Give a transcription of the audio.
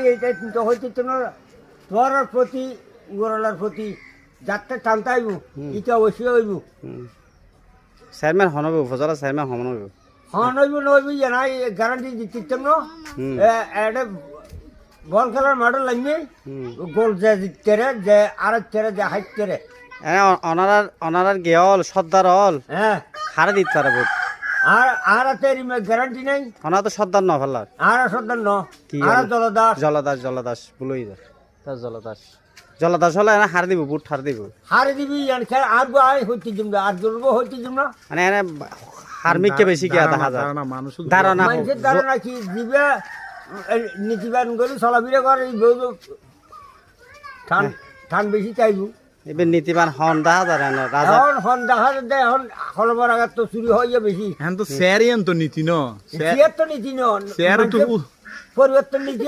এইটা কিন্তু হইতে তোর প্রতি গোড়ালার প্রতি যাত্রা টানতে আইব এটা অবশ্যই হইব চেয়ারম্যান হনব উপজেলা চেয়ারম্যান হনব হন হইব নইব জানা গ্যারান্টি দিচ্ছিতাম না এটা বল খেলার মাঠে লাগবে গোল যে জিততে যে আর যে হাইতে অনারার গেল সর্দার হল হ্যাঁ হারে দিতে পারে ভোট আর গ্যারান্টি নাই ওনার তো সর্দার ন ফেলার আর সর্দার ন কি আর জলদাস জলদাস বলই যা তার জলদাস হলে না হার দিব ভোট হার দিব হারে দিবি খেলা আর হইতে দিম না আর জ্বলবো হইতে দিম না মানে এনে হারমিককে বেশি কি দেখা যায় ধারণা মানুষের ধারণা কি দিবে নীতিবান করে চলাফেরা করে ঠান বেশি চাইব এবার নীতিবান হন দেখা যায় না রাজা এখন হন দেখা যায় এখন হলবার আঘাত তো চুরি হয়ে বেশি এখন তো স্যারই তো নীতি ন সিয়ার তো নীতি ন স্যার তো পরিবর্তন নীতি